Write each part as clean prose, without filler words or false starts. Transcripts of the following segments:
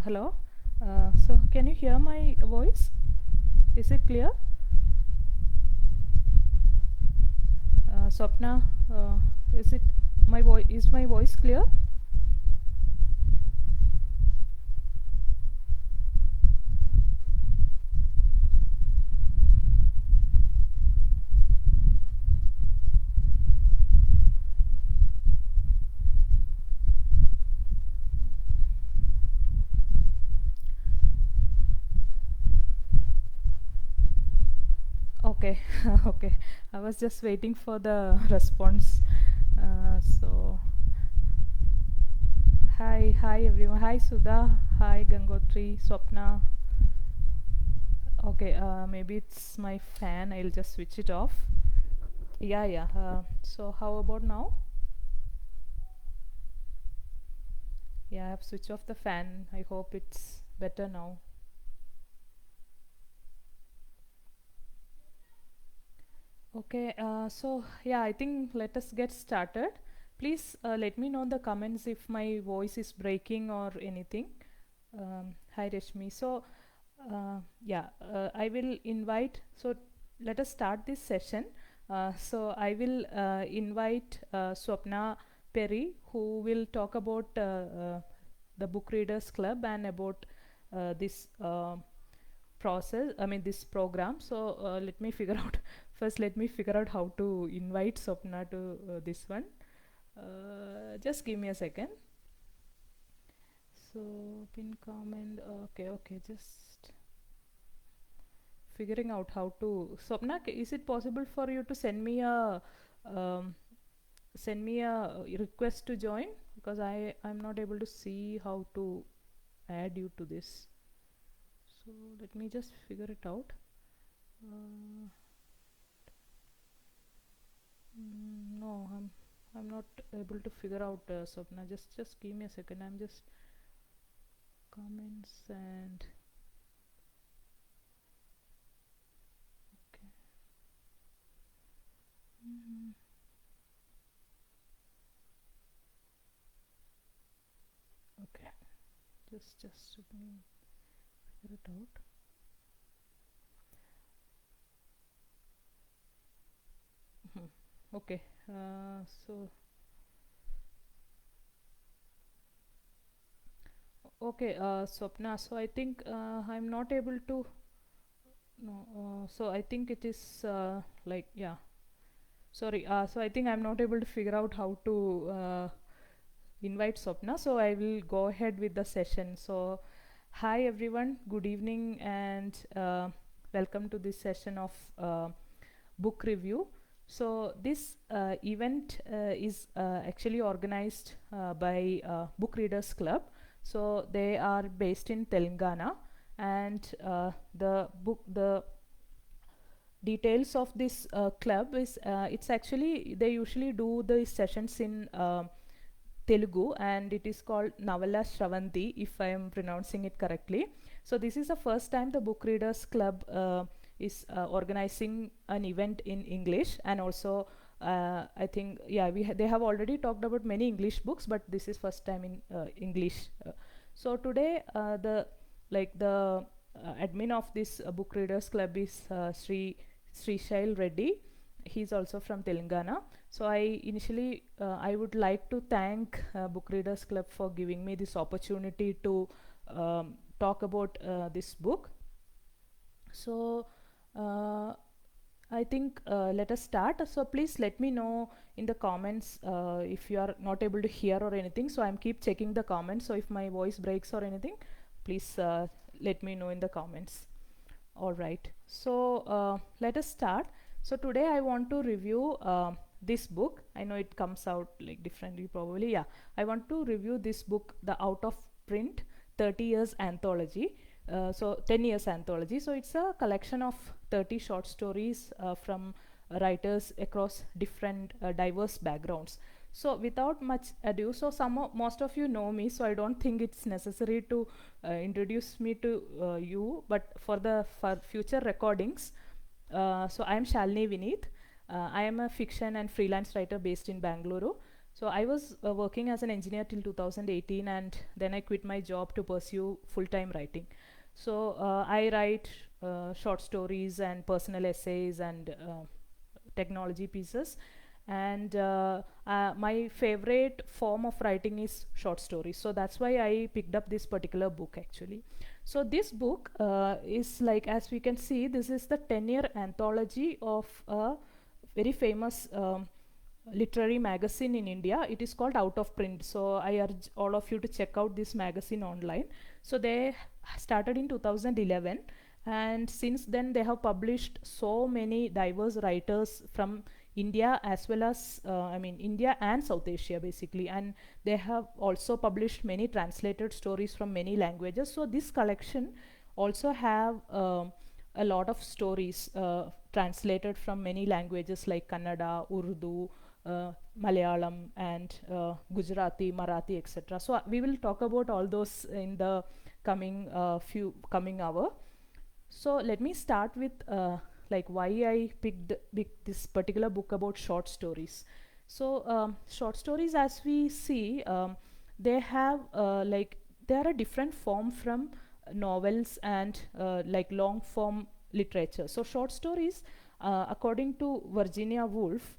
Hello. So can you hear my voice? Is it clear? Swapna, is it my voice? Is my voice clear? Okay, okay. I was just waiting for the response. So, hi everyone. Hi Sudha. Hi Gangotri, Swapna. Okay, maybe it's my fan. I'll just switch it off. Yeah, yeah. So how about now? Yeah, I have switched off the fan. I hope it's better now. Okay, so yeah, I think let us get started. Please let me know in the comments if my voice is breaking or anything. Hi Rashmi. So yeah, I will invite. So let us start this session. So I will invite Swapna Perry, who will talk about the Book Readers Club and about this process. I mean this program. So let me figure out first. Let me figure out how to invite Swapna to this one. Just give me a second. So pin comment. Okay, okay. Just figuring out how to. Swapna, is it possible for you to um, send me a request to join, because I'm not able to see how to add you to this. So let me just figure it out. Uh, no, I'm not able to figure out, Swapna. Just give me a second. I'm just comments and okay. Mhm. Okay. Just let me figure it out. Mhm. Okay. So okay, Swapna. So I think I'm not able to. No. So I think it is like yeah. Sorry. So I think I'm not able to figure out how to invite Swapna. So I will go ahead with the session. So hi everyone. Good evening and welcome to this session of book review. So this event is actually organized by Book Readers Club. So they are based in Telangana, and the details of this club is it's actually they usually do the sessions in Telugu, and it is called Navalla Shravanti, if I am pronouncing it correctly. So this is the first time the Book Readers Club is organizing an event in English, and also I think yeah they have already talked about many English books, but this is first time in English. So today the admin of this Book Readers Club is Sri Shail Reddy. He's also from Telangana. So I would like to thank Book Readers Club for giving me this opportunity to talk about this book. So uh, I think let us start. So please let me know in the comments if you are not able to hear or anything. So I'm keep checking the comments. So if my voice breaks or anything, please let me know in the comments. All right. So let us start. So today I want to review this book. I know it comes out like differently probably. Yeah. I want to review this book, The Out of Print 30 Years Anthology. So 10 years anthology. So it's a collection of 30 short stories from writers across different diverse backgrounds. So without much ado, so most of you know me, so I don't think it's necessary to introduce me to you, but for future recordings, so I am Shalini Vineet. I am a fiction and freelance writer based in Bangalore. So I was working as an engineer till 2018, and then I quit my job to pursue full-time writing. So I write short stories and personal essays and technology pieces. And my favorite form of writing is short stories. So that's why I picked up this particular book actually. So this book is like, as we can see, this is the 10-year anthology of a very famous literary magazine in India. It is called Out of Print. So I urge all of you to check out this magazine online. So they started in 2011, and since then they have published so many diverse writers from India as well as India and South Asia basically, and they have also published many translated stories from many languages. So this collection also have a lot of stories translated from many languages like Kannada, Urdu, Malayalam, and Gujarati, Marathi, etc. So we will talk about all those in the coming hour. So let me start with like why I picked this particular book about short stories. So short stories, as we see, they have they are a different form from novels and like long form literature. So short stories, according to Virginia Woolf,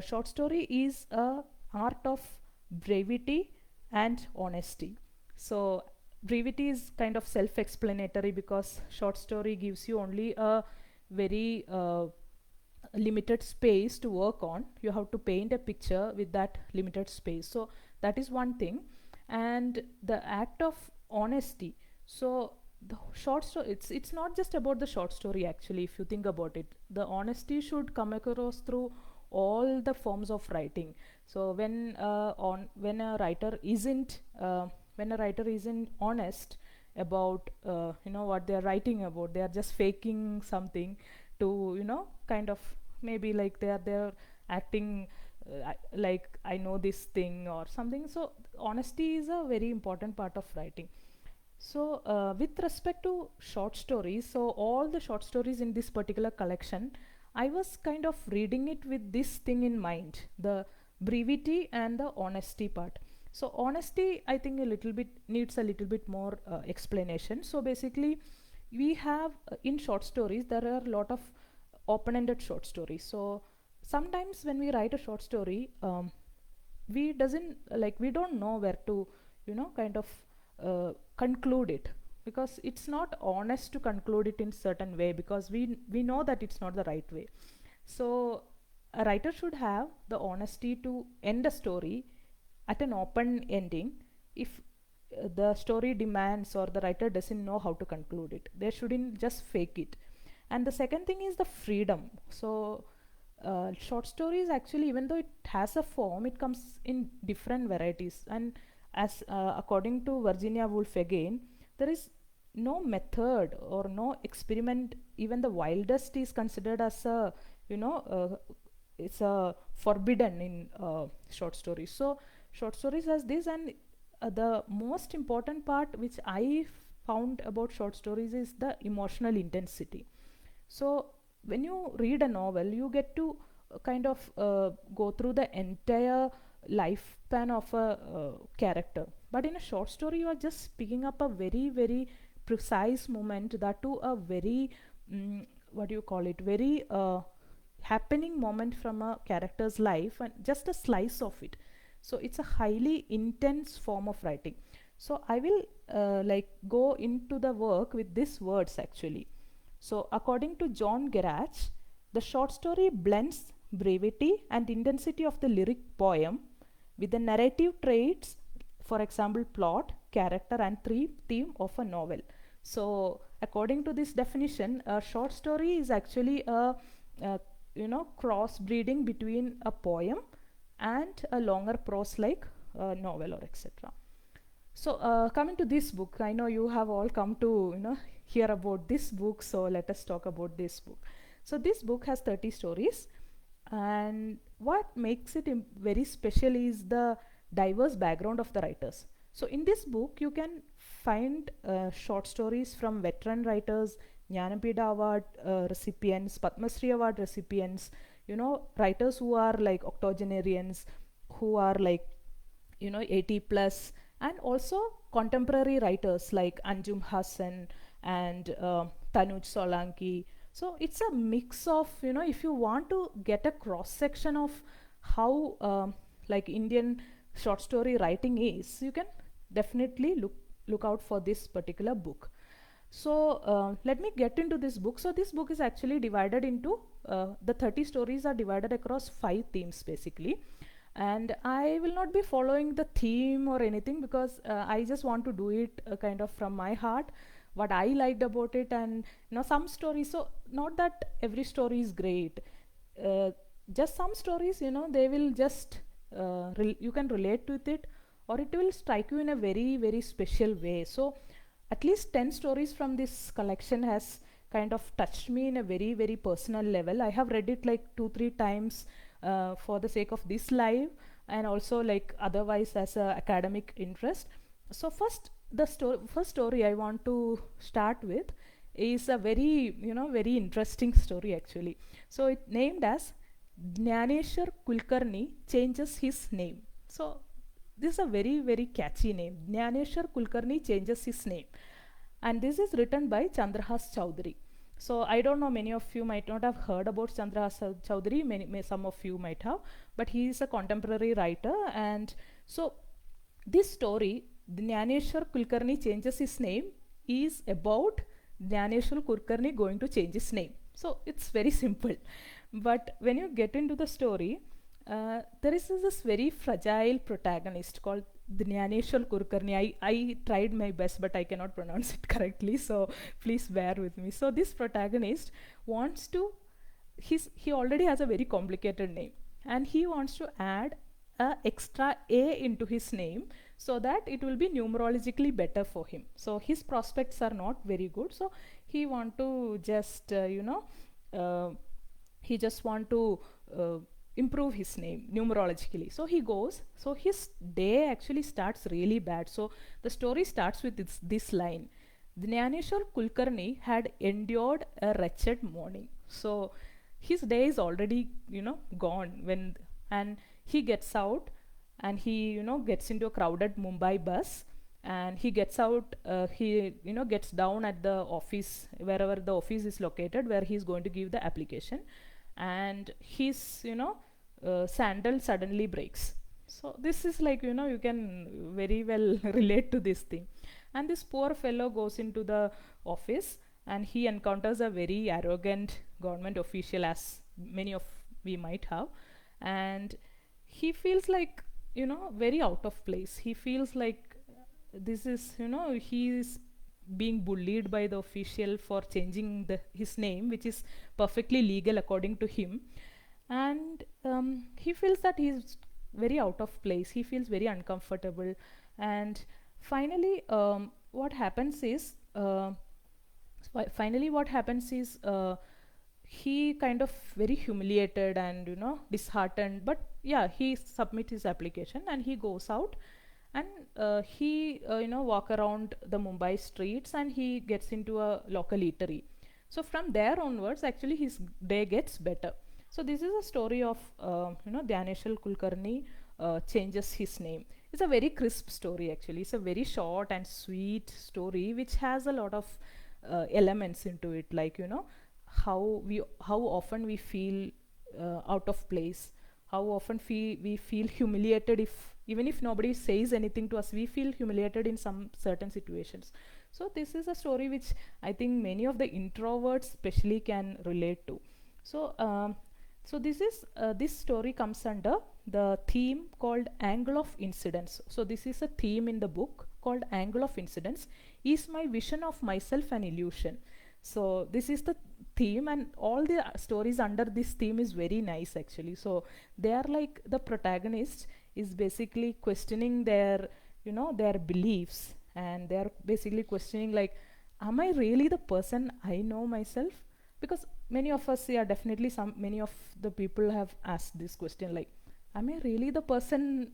short story is a art of brevity and honesty. So brevity is kind of self-explanatory because short story gives you only a very limited space to work on. You have to paint a picture with that limited space. So that is one thing. And the act of honesty. So the short story, it's not just about the short story actually. If you think about it, the honesty should come across through all the forms of writing. So when a writer isn't honest about what they are writing about, they are just faking something to kind of, maybe like they're acting like I know this thing or something. So honesty is a very important part of writing. So with respect to short stories, so all the short stories in this particular collection, I was kind of reading it with this thing in mind, the brevity and the honesty part. So honesty, I think, a little bit needs a little bit more explanation. So basically, we have in short stories there are a lot of open-ended short stories. So sometimes when we write a short story, we don't know where to kind of conclude it, because it's not honest to conclude it in certain way, because we know that it's not the right way. So a writer should have the honesty to end a story at an open ending if the story demands or the writer doesn't know how to conclude it. They shouldn't just fake it. And the second thing is the freedom. So short stories actually, even though it has a form, it comes in different varieties. And as according to Virginia Woolf again, there is no method or no experiment. Even the wildest is considered as a it's a forbidden in short stories. So short stories has this. And the most important part which I found about short stories is the emotional intensity. So when you read a novel, you get to kind of go through the entire lifespan of a character. But in a short story, you are just picking up a very, very precise moment, that to a very, what do you call it, very happening moment from a character's life, and just a slice of it. So it's a highly intense form of writing. So I will go into the work with these words actually. So according to John Garach, the short story blends brevity and intensity of the lyric poem with the narrative traits, for example plot, character, and theme of a novel. So according to this definition, a short story is actually a crossbreeding between a poem and a longer prose like a novel or etc. So coming to this book, I know you have all come to hear about this book, so let us talk about this book. So this book has 30 stories, and what makes it very special is the diverse background of the writers. So in this book you can find short stories from veteran writers, Jnanapida Award recipients, Padma Shri Award recipients, writers who are like octogenarians, who are like 80 plus, and also contemporary writers like Anjum Hassan and Tanuj Solanki. So it's a mix of, if you want to get a cross section of how like Indian short story writing is, you can definitely look out for this particular book. So let me get into this book. So this book is actually divided into the 30 stories are divided across 5 themes basically, and I will not be following the theme or anything, because I just want to do it kind of from my heart, what I liked about it. And some stories, so not that every story is great, uh, just some stories, they will just you can relate with it, or it will strike you in a very very special way. So at least 10 stories from this collection has kind of touched me in a very very personal level. I have read it like 2 3 times for the sake of this live, and also like otherwise as a academic interest. So first story I want to start with is a very very interesting story actually. So it named as Jnaneshwar Kulkarni changes his name. So this is a very very catchy name. Jnaneshwar Kulkarni changes his name, and this is written by Chandrahas Chowdhury. So I don't know, many of you might not have heard about Chandrahas Chowdhury. Some of you might have, but he is a contemporary writer. And so this story, Jnaneshwar Kulkarni changes his name, is about Jnaneshwar Kulkarni going to change his name. So it's very simple. But when you get into the story, there is this very fragile protagonist called Jnaneshwar Kulkarni. I tried my best, but I cannot pronounce it correctly, so please bear with me. So this protagonist wants to, he already has a very complicated name, and he wants to add a extra A into his name so that it will be numerologically better for him. So his prospects are not very good, so he want to just uh, he just want to improve his name numerologically. So he goes, so his day actually starts really bad. So the story starts with this line: Jnaneshwar Kulkarni had endured a wretched morning. So his day is already gone when, and he gets out, and he gets into a crowded Mumbai bus, and he gets out, he gets down at the office, wherever the office is located, where he's going to give the application, and his sandal suddenly breaks. So this is like, you can very well relate to this thing. And this poor fellow goes into the office, and he encounters a very arrogant government official, as many of we might have. And he feels like very out of place. He feels like this is, he is being bullied by the official for changing his name, which is perfectly legal according to him. And he feels that he's very out of place. He feels very uncomfortable. And finally, what happens is he kind of very humiliated and disheartened, but yeah, he submits his application, and he goes out, and he walk around the Mumbai streets, and he gets into a local eatery. So from there onwards, actually his day gets better. So this is a story of Jnaneshwar Kulkarni changes his name. It's a very crisp story actually. It's a very short and sweet story which has a lot of elements into it, like how often we feel out of place, how often we feel humiliated, if even if nobody says anything to us, we feel humiliated in some certain situations. So this is a story which I think many of the introverts especially can relate to. So this story comes under the theme called angle of incidence. So this is a theme in the book called angle of incidence. Is my vision of myself an illusion? So this is the theme, and all the stories under this theme is very nice actually. So they are like, the protagonist is basically questioning their their beliefs, and they are basically questioning like, am I really the person I know myself? Because many of us, yeah, definitely many of the people have asked this question, like, am I really the person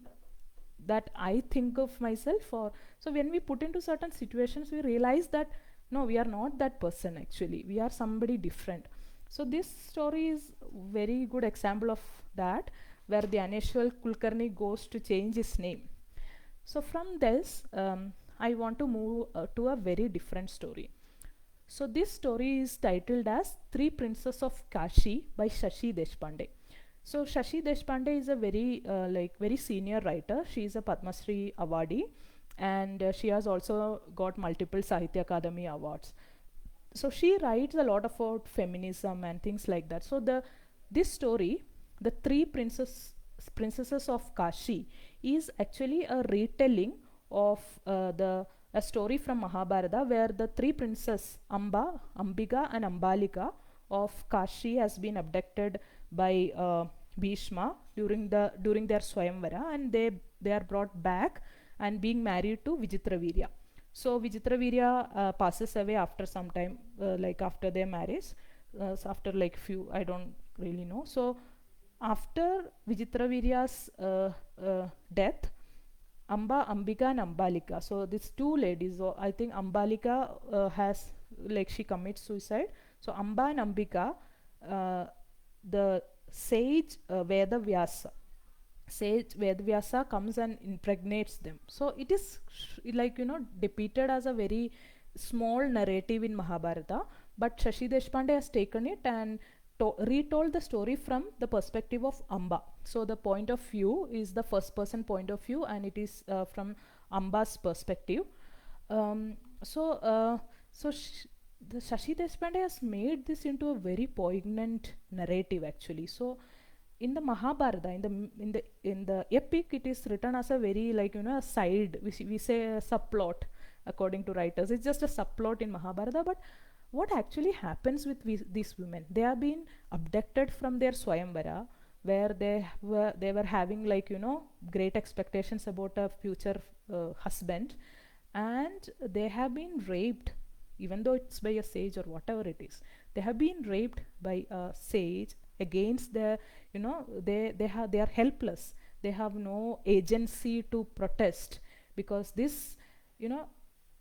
that I think of myself? Or so when we put into certain situations, we realize that no, we are not that person actually, we are somebody different. So this story is very good example of that. where Dhyaneshwar Kulkarni goes to change his name. So from this, I want to move to a very different story. So this story is titled as Three Princes of Kashi by Shashi Deshpande. So Shashi Deshpande is a very senior writer. She is a Padma Shri awardee, and she has also got multiple Sahitya Akademi awards. So she writes a lot about feminism and things like that. So this story, the three princesses of Kashi, is actually a retelling of the a story from Mahabharata, where the three princes Amba, Ambika, and Ambalika of Kashi has been abducted by Bhishma during their Swayamvara, and they are brought back and being married to Vichitravirya. So Vichitravirya passes away after some time, like after their marriage, so after like few, I don't really know. So after Vichitravirya's death, Amba, Ambika, and Ambalika. So these two ladies, I think Ambalika has, like, she commits suicide. So Amba and Ambika, the sage Vedavyasa comes and impregnates them. So it is like, depicted as a very small narrative in Mahabharata, but Shashi Deshpande has taken it and retold the story from the perspective of Amba. So the point of view is the first person point of view, and it is from Amba's perspective. Um, so the Shashi Deshpande has made this into a very poignant narrative actually. So in the Mahabharata, in the epic, it is written as a very, like, a side, we say a subplot according to writers. It's just a subplot in Mahabharata. But what actually happens with these women? They have been abducted from their Swayamvara, where they were having, like, great expectations about a future husband, and they have been raped, even though it's by a sage or whatever it is. They have been raped by a sage against their, they are helpless. They have no agency to protest, because this,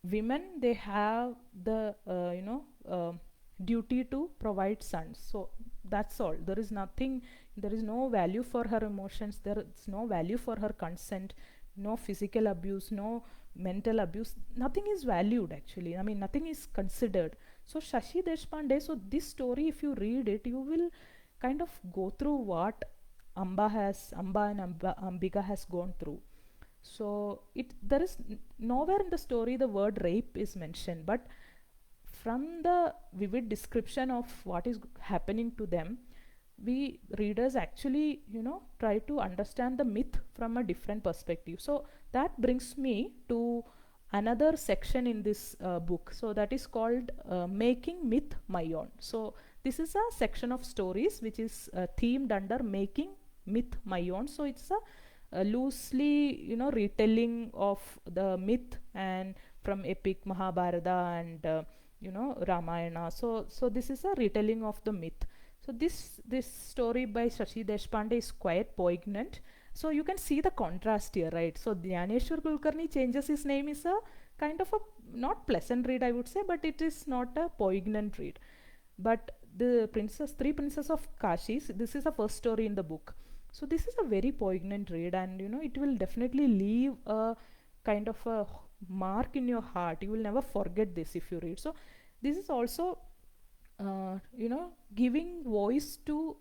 women, they have the duty to provide sons. So that's all. There is nothing, there is no value for her emotions, there is no value for her consent, no physical abuse, no mental abuse, nothing is valued actually. I mean, nothing is considered. So Shashi Deshpande, so this story, if you read it, you will kind of go through what Amba and Ambika has gone through. So there is nowhere in the story the word rape is mentioned, but from the vivid description of what is happening to them, we readers actually, try to understand the myth from a different perspective. So that brings me to another section in this book. So that is called Making Myth My Own. So this is a section of stories which is themed under Making Myth My Own. So it's a loosely, retelling of the myth and from epic Mahabharata and Ramayana. So this is a retelling of the myth. So this story by Shashi Deshpande is quite poignant. So you can see the contrast here, right? So Dhyaneshwar Kulkarni changes his name is a kind of a not pleasant read, I would say, but it is not a poignant read. But the three princesses of Kashi, this is the first story in the book. So this is a very poignant read, and it will definitely leave a kind of a mark in your heart. You will never forget this if you read. So this is also giving voice to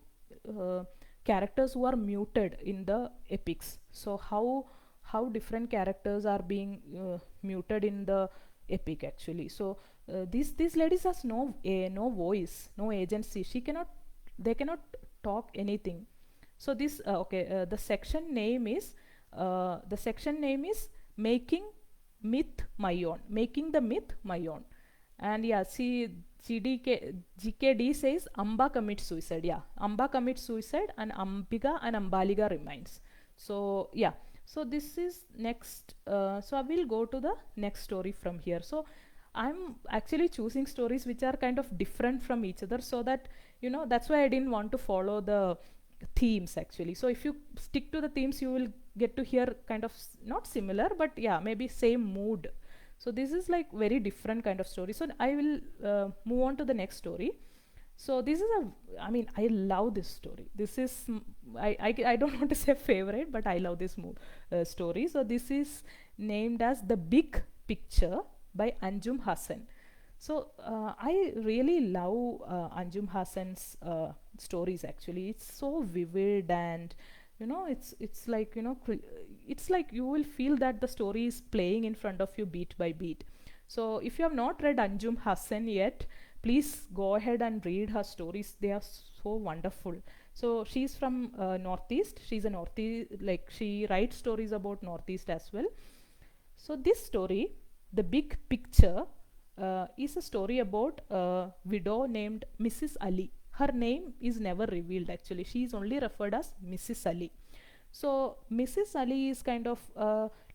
characters who are muted in the epics. So how different characters are being muted in the epic actually. So these ladies has no voice, no agency. They cannot talk anything. So this the section name is Making Myth My Own, making the myth my own. And yeah, see, GKD says Amba commits suicide. Yeah, Amba commits suicide, and Ambika and Ambaliga remains. So yeah, so this is next. So I will go to the next story from here. So I'm actually choosing stories which are kind of different from each other, so that that's why I didn't want to follow the themes actually. So if you stick to the themes, you will get to hear kind of not similar, but yeah, maybe same mood. So this is like very different kind of story. So I will move on to the next story. So this is I mean, I love this story. This is I don't want to say favorite, but I love this story. So this is named as The Big Picture by Anjum Hassan. So I really love Anjum Hassan's stories. Actually, it's so vivid, and it's like it's like you will feel that the story is playing in front of you beat by beat. So if you have not read Anjum Hassan yet, please go ahead and read her stories. They are so wonderful. So she's from Northeast. She's a Northeast, like she writes stories about Northeast as well. So this story, The Big Picture, is a story about a widow named Mrs. Ali. Her name is never revealed actually. She is only referred as Mrs. Ali. So Mrs. Ali is kind of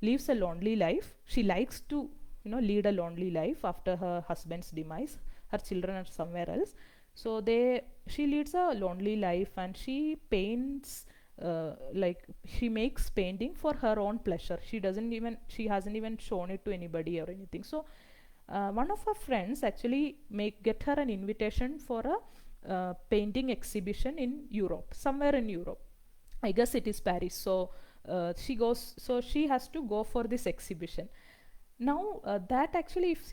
lives a lonely life. She likes to lead a lonely life after her husband's demise. Her children are somewhere else. So they she leads a lonely life, and she paints, like she makes painting for her own pleasure. She hasn't even shown it to anybody or anything. So one of her friends actually make get her an invitation for a painting exhibition in Europe, somewhere in Europe. I guess it is Paris. So she goes. So she has to go for this exhibition. Now that actually, if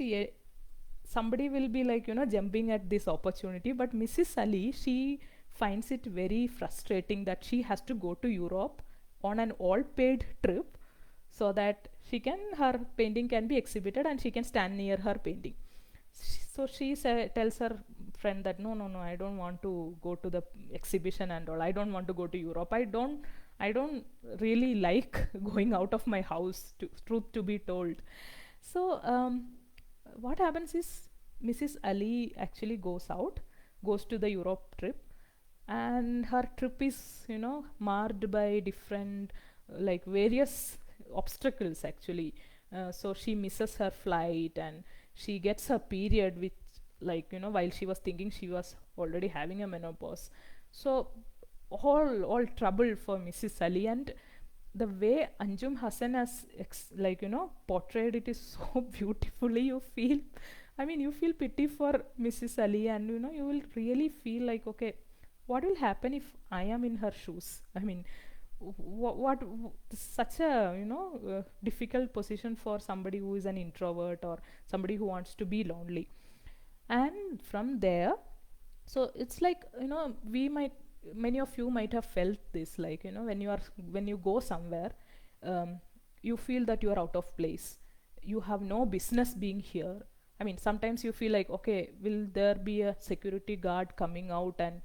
somebody will be like jumping at this opportunity, but Mrs. Ali, she finds it very frustrating that she has to go to Europe on an all paid trip, so that her painting can be exhibited and she can stand near her painting. So she tells her friend that no, I don't want to go to the exhibition and all. I don't want to go to Europe. I don't really like going out of my house, to truth to be told. So what happens is Mrs. Ali actually goes to the Europe trip, and her trip is marred by different, like various obstacles actually. So she misses her flight, and she gets her period, which, like while she was thinking she was already having a menopause. So all trouble for Mrs. Ali. And the way Anjum Hassan has portrayed it is so beautifully. You feel pity for Mrs. Ali, and you will really feel like, okay, what will happen if I am in her shoes? I mean, what such a difficult position for somebody who is an introvert, or somebody who wants to be lonely. And from there, so it's like we might many of you might have felt this, like when you go somewhere, um, you feel that you are out of place. You have no business being here. I mean, sometimes you feel like, okay, will there be a security guard coming out and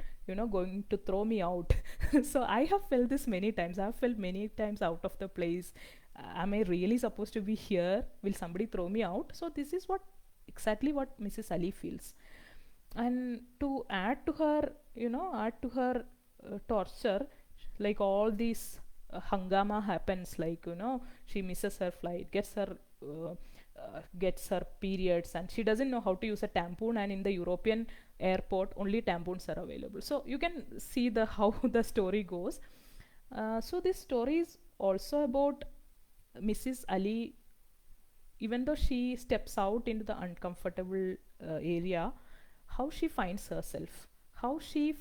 going to throw me out? So I have felt this many times. I have felt many times out of the place. Am I really supposed to be here? Will somebody throw me out? So this is exactly what Mrs. Ali feels. And to add to her torture, like all these hangama happens, like she misses her flight, gets her periods, and she doesn't know how to use a tampon, and in the European airport only tampons are available. So you can see the how the story goes. So this story is also about Mrs. Ali. Even though she steps out into the uncomfortable area, how she finds herself, how she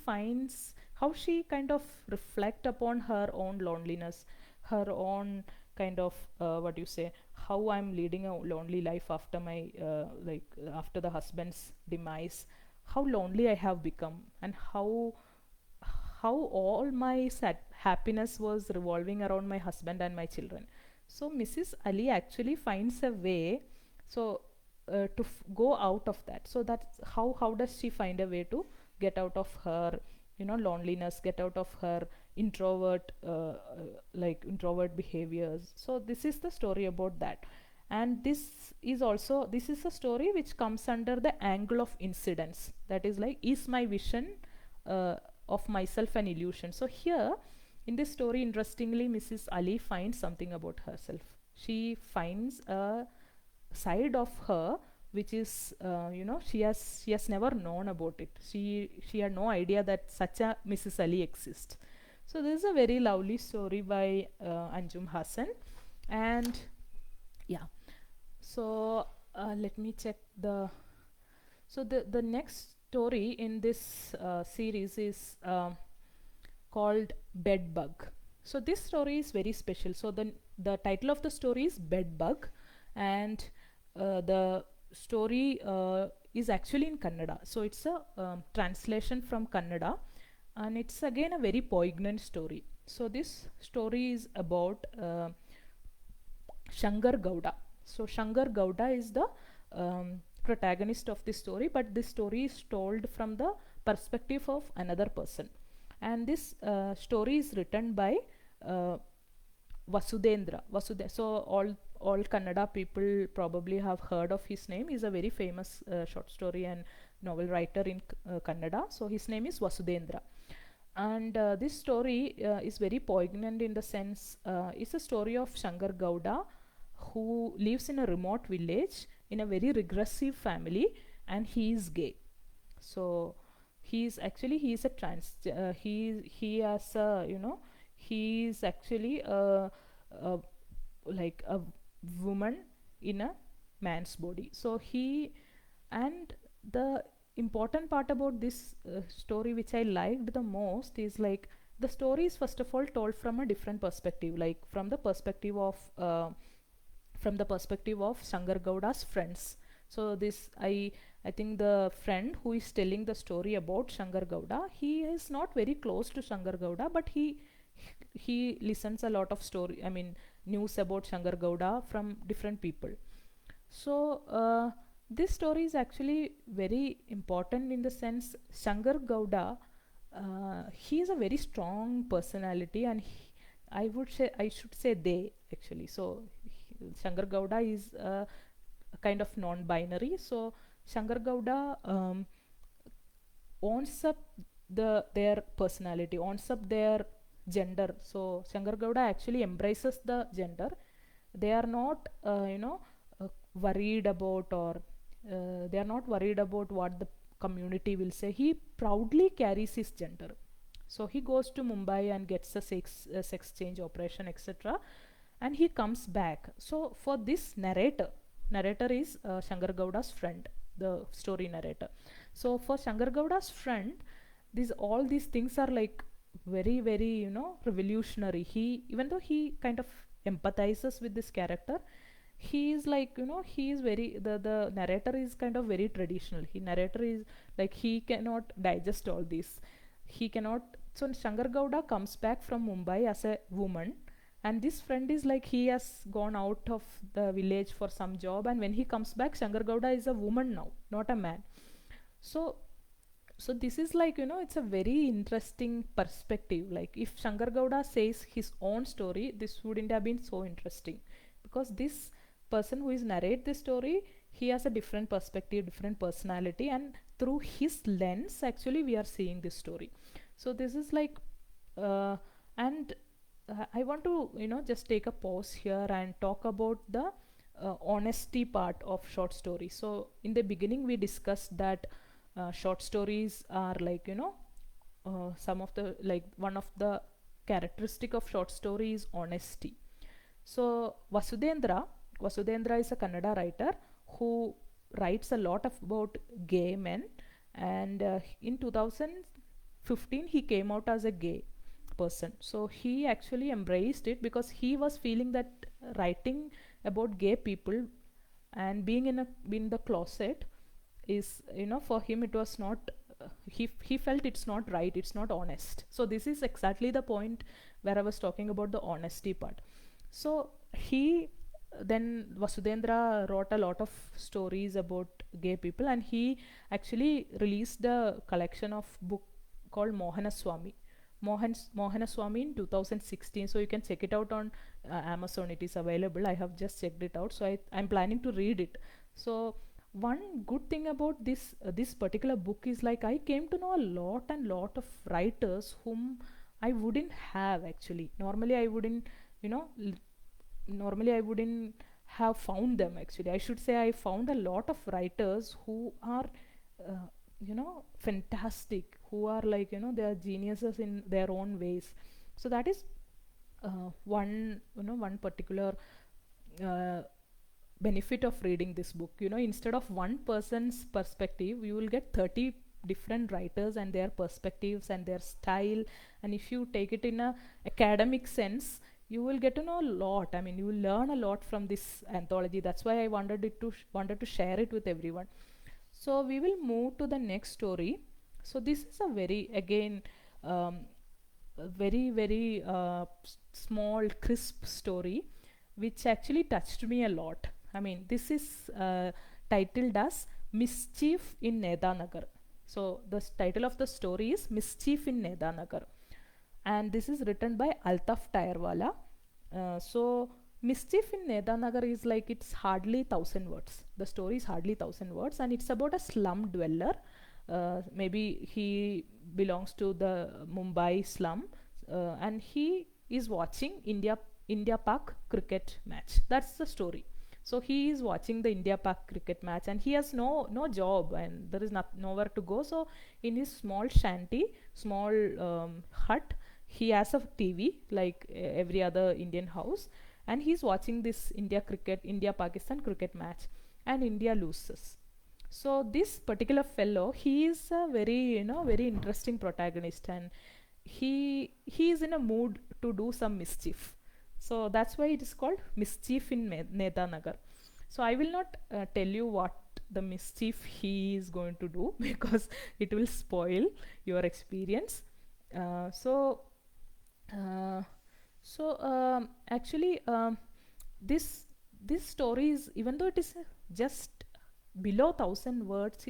kind of reflect upon her own loneliness, her own kind of what do you say, how I'm leading a lonely life after my after the husband's demise, how lonely I have become, and how all my happiness was revolving around my husband and my children. So Mrs. Ali actually finds a way, so go out of that. So that's how does she find a way to get out of her loneliness, get out of her introvert behaviors. So this is the story about that. And this is a story which comes under the angle of incidents, that is like, is my vision uh, of myself an illusion? So here in this story, interestingly, Mrs. Ali finds something about herself. She finds a side of her which is she has never known about it. She had no idea that such a Mrs. Ali exists. So this is a very lovely story by Anjum Hassan. And yeah, so let me check the so the next story in this series is called Bedbug. So this story is very special. So the title of the story is Bedbug, and the story is actually in Kannada. So it's a translation from Kannada, and it's again a very poignant story. So this story is about Shankar Gowda. So Shankar Gowda is the protagonist of this story, but this story is told from the perspective of another person. And this story is written by uh, Vasudendra. So all Kannada people probably have heard of his name. He's a very famous short story and novel writer in Kannada. So his name is Vasudendra. And this story is very poignant in the sense it's a story of Shankar Gowda who lives in a remote village in a very regressive family, and he is gay. So he is a he has a, you know, he is actually a like a woman in a man's body. So he, and the important part about this story which I liked the most is like the story is first of all told from a different perspective, like from the perspective of Shankar Gowda's friends. So this I think the friend who is telling the story about Shankar Gowda, he is not very close to Shankar Gowda, but he listens a lot of story, I mean news about Shankar Gowda from different people. So this story is actually very important in the sense Shankar Gowda, he is a very strong personality, and I should say they actually. So Shankar Gowda is a kind of non-binary. So Shankar Gowda owns up their personality, owns up their gender. So Shankar Gowda actually embraces the gender. They are not worried about, or they are not worried about what the community will say. He proudly carries his gender. So he goes to Mumbai and gets a sex change operation, etc., and he comes back. So for this narrator is Shankar Gowda's friend, the story narrator. So for Shankar Gowda's friend, all these things are like very very, you know, revolutionary. He, even though he kind of empathizes with this character, he is like, you know, he is very, the narrator is kind of very traditional. He narrator is like, he cannot digest all this. He cannot. So Shankar Gowda comes back from Mumbai as a woman, and this friend is like, he has gone out of the village for some job, and when he comes back, Shankar Gowda is a woman now, not a man. So this is like, you know, it's a very interesting perspective. Like if Shankar Gowda says his own story, this wouldn't have been so interesting, because this person who is narrate this story, he has a different perspective, different personality, and through his lens actually we are seeing this story. So this is like and I want to, you know, just take a pause here and talk about the honesty part of short stories. So in the beginning we discussed that short stories are like, you know, some of the, like one of the characteristic of short story is honesty. So Vasudendra is a Kannada writer who writes a lot about gay men, and in 2015 he came out as a gay person. So he actually embraced it because he was feeling that writing about gay people and being in the closet is, you know, for him it was not he felt it's not right, it's not honest. So this is exactly the point where I was talking about the honesty part. So he then Vasudendra wrote a lot of stories about gay people, and he actually released a collection of book called Mohanaswamy in 2016. So you can check it out on Amazon. It is available. I have just checked it out. So I'm planning to read it. So one good thing about this particular book is like I came to know a lot and lot of writers whom I wouldn't have actually. Normally I wouldn't, you know, normally I wouldn't have found them actually. I should say I found a lot of writers who are you know, fantastic, who are like, you know, they are geniuses in their own ways. So that is one, you know, one particular uh, benefit of reading this book. You know, instead of one person's perspective, you will get 30 different writers and their perspectives and their style, and if you take it in a academic sense, you will get to know a lot. I mean, you will learn a lot from this anthology. That's why I wanted to share it with everyone. So we will move to the next story. So this is a very, again, um, a very small crisp story which actually touched me a lot. I mean, this is titled as Mischief in Nedanagar. So the title of the story is Mischief in Nedanagar, and this is written by Altaf Tayarwala. So Mischief in Nedanagar is like, it's hardly 1,000 words. The story is hardly 1,000 words, and it's about a slum dweller. Maybe he belongs to the Mumbai slum, and he is watching India Pak cricket match. That's the story. So he is watching the India Pak cricket match, and he has no job, and there is nowhere to go. So in his small shanty, small hut, he has a TV like every other Indian house, and he's watching this India Pakistan cricket match, and India loses. So this particular fellow, he is a very interesting protagonist, and he is in a mood to do some mischief. So that's why it is called Mischief in Nedanagar. So I will not tell you what the mischief he is going to do because it will spoil your experience. Uh, so uh, actually, this this story is, even though it is just below 1,000 words,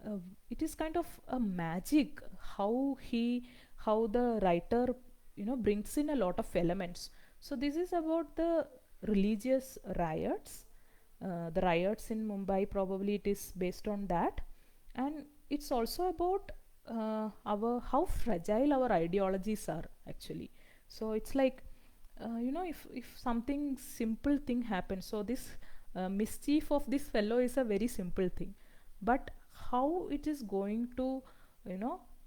uh, it is kind of a magic how the writer brings in a lot of elements. So this is about the religious riots, the riots in Mumbai. Probably it is based on that, and it's also about our how fragile our ideologies are actually. So it's like, if something simple thing happens, so this mischief of this fellow is a very simple thing, but how it is going to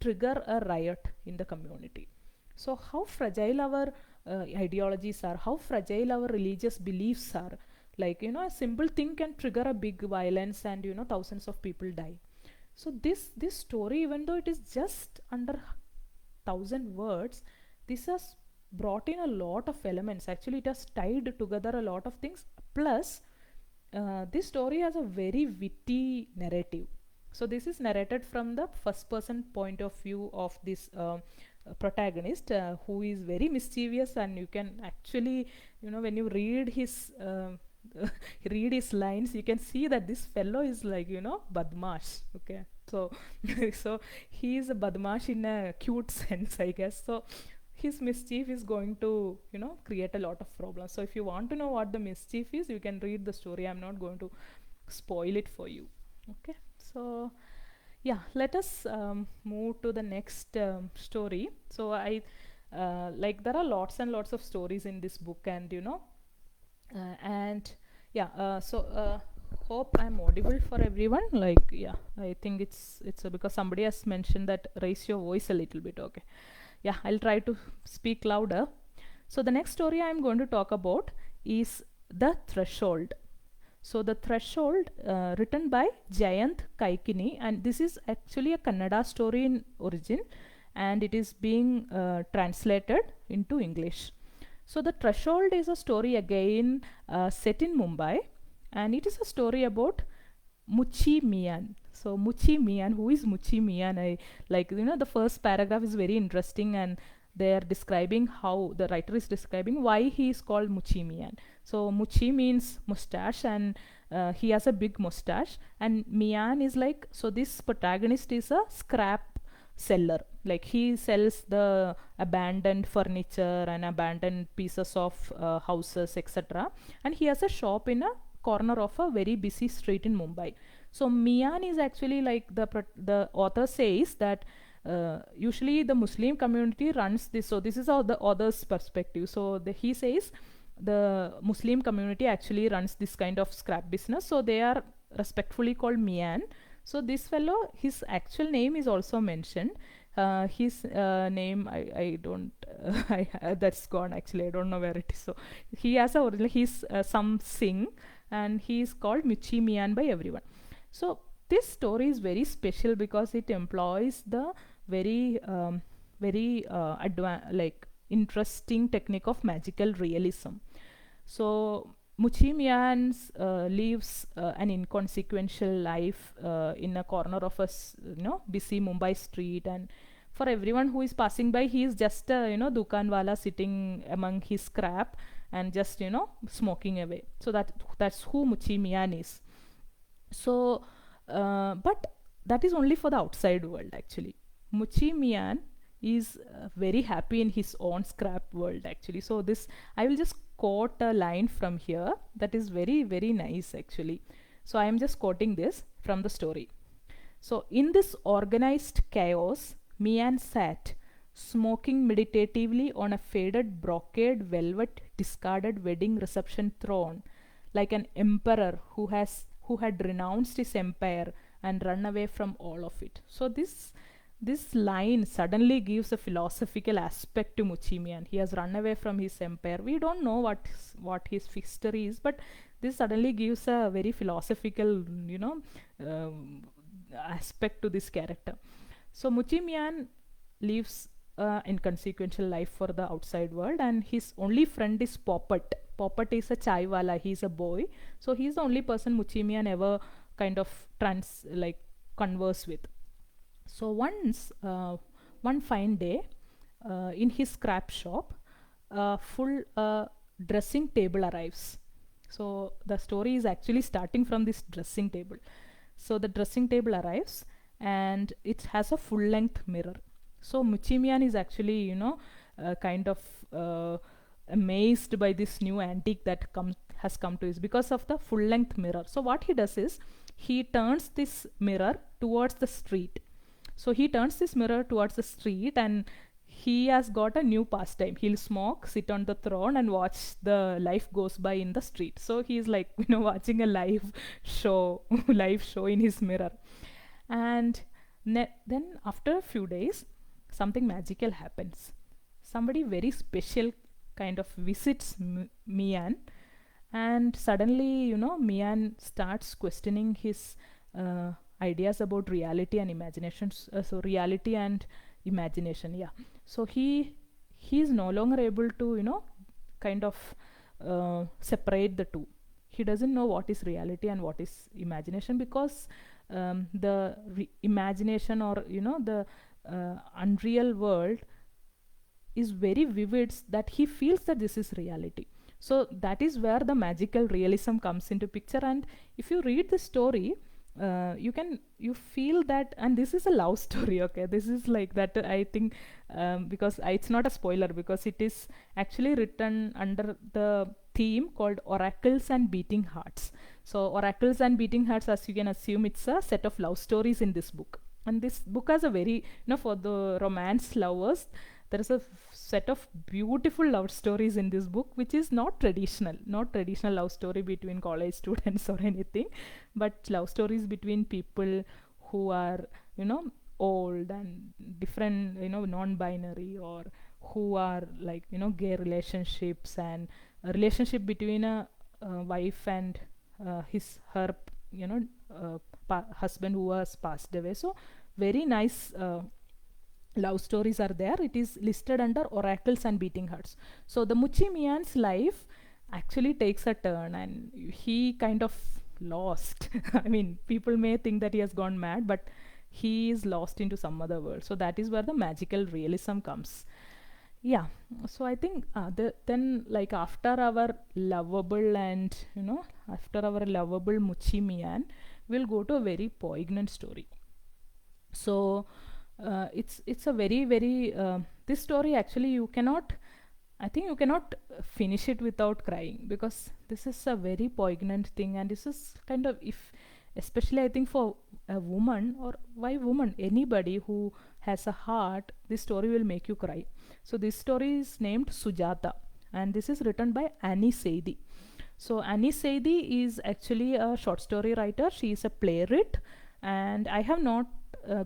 trigger a riot in the community. So how fragile our ideologies are, how fragile our religious beliefs are. Like, a simple thing can trigger a big violence, and thousands of people die. So this story, even though it is just under 1,000 words, this has brought in a lot of elements. Actually, it has tied together a lot of things. Plus, this story has a very witty narrative. So this is narrated from the first person point of view of this protagonist, who is very mischievous, and you can actually, when you read his read his lines, you can see that this fellow is like, badmash. Okay, so so he is a badmash in a cute sense, I guess. So his mischief is going to create a lot of problems. So if you want to know what the mischief is, you can read the story. I'm not going to spoil it for you. Okay, so yeah, let us move to the next story. So I like, there are lots and lots of stories in this book, and and yeah, hope I'm audible for everyone. Like, yeah, I think it's because somebody has mentioned that raise your voice a little bit. Okay, yeah, I'll try to speak louder. So the next story I'm going to talk about is The Threshold. So The Threshold, written by Jayant Kaikini, and this is actually a Kannada story in origin, and it is being translated into English. So The Threshold is a story again set in Mumbai, and it is a story about Muchi Mian. So Muchi Mian, who is Muchi Mian? I like, the first paragraph is very interesting, and they are describing how the writer is describing why he is called Muchi Mian. So Muchi means mustache, and he has a big mustache, and Mian is like, so this protagonist is a scrap seller. Like, he sells the abandoned furniture and abandoned pieces of houses, etc., and he has a shop in a corner of a very busy street in Mumbai. So Mian is actually like, the author says that usually the Muslim community runs this. So this is how the author's perspective. So he says the Muslim community actually runs this kind of scrap business. So they are respectfully called Mian. So this fellow, his actual name is also mentioned. His name, I don't, that's gone actually. I don't know where it is. So he has he's some Singh, and he is called Muchi Mian by everyone. So this story is very special because it employs the very very like interesting technique of magical realism. So Muchimian lives an inconsequential life in a corner of a busy Mumbai street, and for everyone who is passing by, he is just a dukanwala sitting among his scrap and just smoking away. So that's who Muchimian is. So, but that is only for the outside world actually. Muchimian is very happy in his own scrap world actually. So this, I will just quote a line from here that is very very nice actually. So I am just quoting this from the story. So in this organized chaos, Mian sat smoking meditatively on a faded brocade velvet discarded wedding reception throne, like an emperor who had renounced his empire and run away from all of it. So this line suddenly gives a philosophical aspect to Muchimian. He has run away from his empire. We don't know what his history is, but this suddenly gives a very philosophical, aspect to this character. So Muchimian lives inconsequential life for the outside world, and his only friend is Poppet. Poppet is a chaiwala. He's a boy, so he's the only person Muchimian ever kind of converse with. So one fine day, in his scrap shop, a full dressing table arrives. So the story is actually starting from this dressing table. So the dressing table arrives and it has a full length mirror. So Muchimian is actually, kind of amazed by this new antique that has come to his, because of the full length mirror. So what he does is he turns this mirror towards the street. So he turns this mirror towards the street, and he has got a new pastime. He'll smoke, sit on the throne, and watch the life goes by in the street. So he's like, watching a live show, live show in his mirror. And then after a few days, something magical happens. Somebody very special kind of visits Mian, and suddenly, Mian starts questioning his ideas about reality and imagination. So reality and imagination, yeah. So he is no longer able to kind of separate the two. He doesn't know what is reality and what is imagination, because the imagination, or the unreal world is very vivid, that he feels that this is reality. So that is where the magical realism comes into picture. And if you read the story, you feel that, and this is a love story. Okay, this is like that, I think, because it's not a spoiler, because it is actually written under the theme called Oracles and Beating Hearts. So Oracles and Beating Hearts, as you can assume, it's a set of love stories in this book. And this book has a very, for the romance lovers, there is a set of beautiful love stories in this book, which is not traditional love story between college students or anything, but love stories between people who are old and different, non-binary, or who are like gay relationships, and a relationship between a wife and her husband who has passed away. So very nice love stories are there. It is listed under Oracles and Beating Hearts. So the Muchimian's life actually takes a turn, and he kind of lost. I mean, people may think that he has gone mad, but he is lost into some other world. So that is where the magical realism comes. Yeah. So I think then, like, after our lovable and after our lovable Muchimian, we'll go to a very poignant story. So it's a very very this story actually, you cannot finish it without crying, because this is a very poignant thing. And this is kind of, if especially I think for a woman, or why woman, anybody who has a heart, this story will make you cry. So this story is named Sujata, and this is written by Annie Seidi. So Annie Seidi is actually a short story writer. She is a playwright, and I have not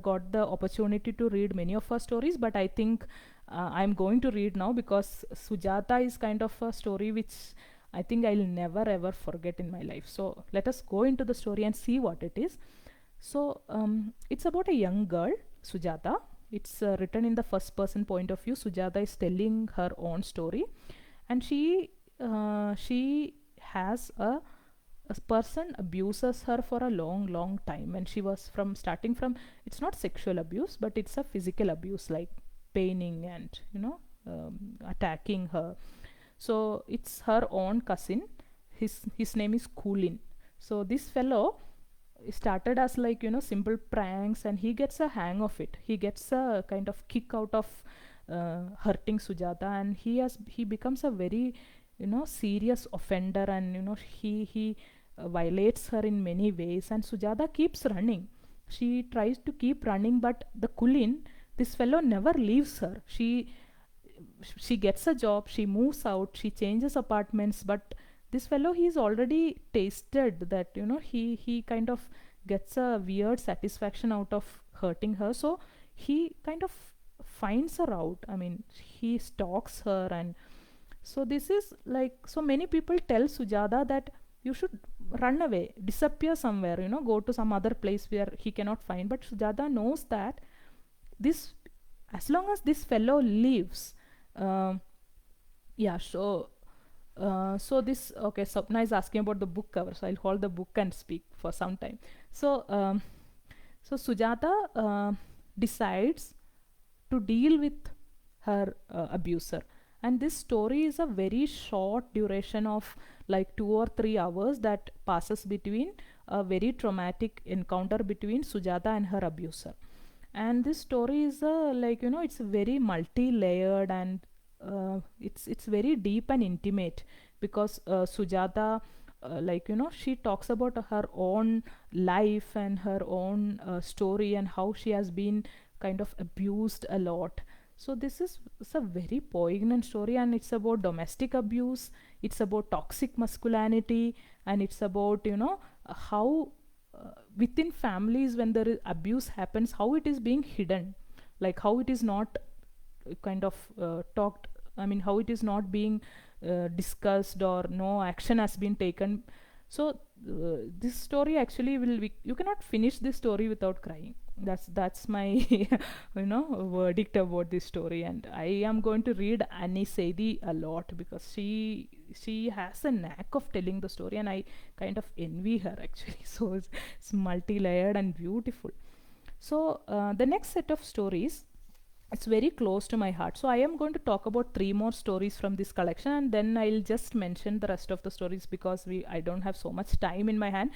got the opportunity to read many of her stories, but I think I'm going to read now, because Sujata is kind of a story which I think I'll never ever forget in my life. So let us go into the story and see what it is. So it's about a young girl, Sujata. It's written in the first person point of view. Sujata is telling her own story, and she has a person abuses her for a long time, and she was from starting from, it's not sexual abuse, but it's a physical abuse, like paining and attacking her. So it's her own cousin. His name is Kulin. So this fellow started as, like, simple pranks, and he gets a hang of it. He gets a kind of kick out of hurting Sujata, and he becomes a very serious offender, and he violates her in many ways, and Sujata keeps running. She tries to keep running, but the Kulin, this fellow, never leaves her. She gets a job, she moves out, she changes apartments, but this fellow, he's already tasted that, he kind of gets a weird satisfaction out of hurting her. So he kind of finds her out. I mean, he stalks her. And so this is like, so many people tell Sujata that you should run away, disappear somewhere, go to some other place where he cannot find. But Sujata knows that this, as long as this fellow lives, um, yeah. So this, okay, Sapna is asking about the book cover, so I'll hold the book and speak for some time. So Sujata decides to deal with her abuser, and this story is a very short duration of like 2 or 3 hours that passes between a very traumatic encounter between Sujata and her abuser. And this story is like, it's very multi-layered, and it's very deep and intimate, because Sujata, like, she talks about her own life and her own story, and how she has been kind of abused a lot. So this is, it's a very poignant story, and it's about domestic abuse, it's about toxic masculinity, and it's about, how within families, when there is abuse happens, how it is being hidden, like how it is not kind of talked, I mean, how it is not being discussed, or no action has been taken. So this story actually will be, you cannot finish this story without crying. That's my verdict about this story. And I am going to read Annie Seidi a lot, because she has a knack of telling the story, and I kind of envy her actually. So it's multi-layered and beautiful. So the next set of stories, it's very close to my heart. So I am going to talk about 3 more stories from this collection, and then I'll just mention the rest of the stories, because I don't have so much time in my hand.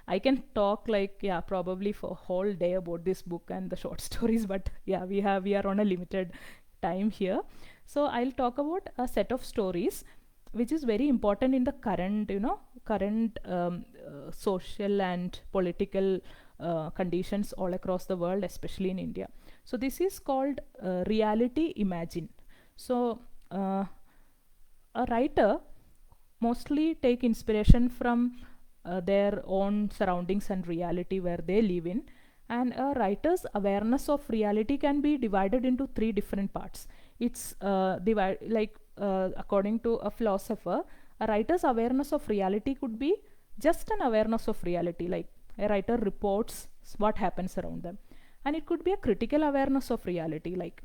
I can talk like, yeah, probably for a whole day about this book and the short stories, but yeah, we are on a limited time here. So I'll talk about a set of stories which is very important in the current social and political conditions all across the world, especially in India. So this is called Reality Imagine. So a writer mostly take inspiration from their own surroundings and reality where they live in. And a writer's awareness of reality can be divided into 3 different parts. It's like according to a philosopher, a writer's awareness of reality could be just an awareness of reality, like a writer reports what happens around them. And it could be a critical awareness of reality, like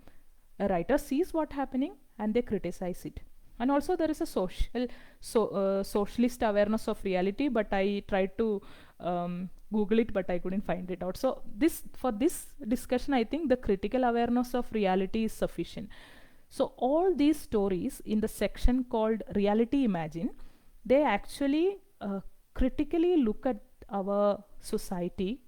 a writer sees what happening and they criticize it. And also there is a socialist awareness of reality, but I tried to google it, but I couldn't find it out. So this, for this discussion, I think the critical awareness of reality is sufficient. So all these stories in the section called Reality Imagine, they actually critically look at our society.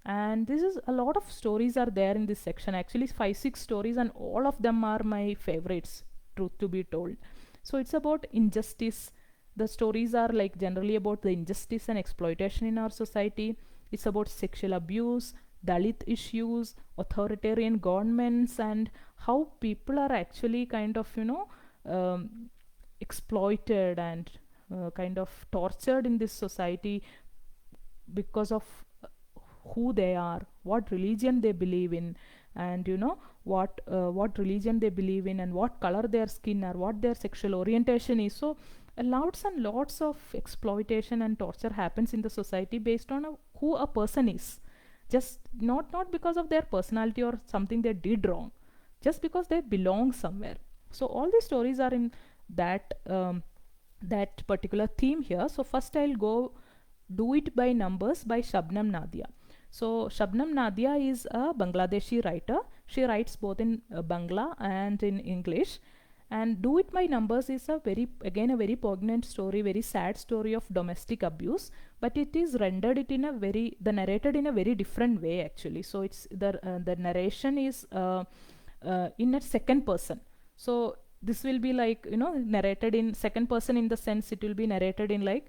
And this is, a lot of stories are there in this section, actually 5-6 stories, and all of them are my favorites, truth to be told. So it's about injustice. The stories are like generally about the injustice and exploitation in our society. It's about sexual abuse, Dalit issues, authoritarian governments, and how people are actually kind of exploited and kind of tortured in this society because of who they are, what religion they believe in, and what religion they believe in, and what color their skin, or what their sexual orientation is. So lots and lots of exploitation and torture happens in the society based on who a person is. just not because of their personality or something they did wrong, just because they belong somewhere. So all these stories are in that that particular theme here. So first I'll go Do It by Numbers by Shabnam Nadia. So Shabnam Nadia is a Bangladeshi writer. She writes both in Bangla and in English. And Do It by Numbers is a very, again, a very poignant story, very sad story of domestic abuse, but it is rendered it in a very, the narrated in a very different way actually. So it's the narration is in a second person. So this will be like, you know, narrated in second person, in the sense it will be narrated in like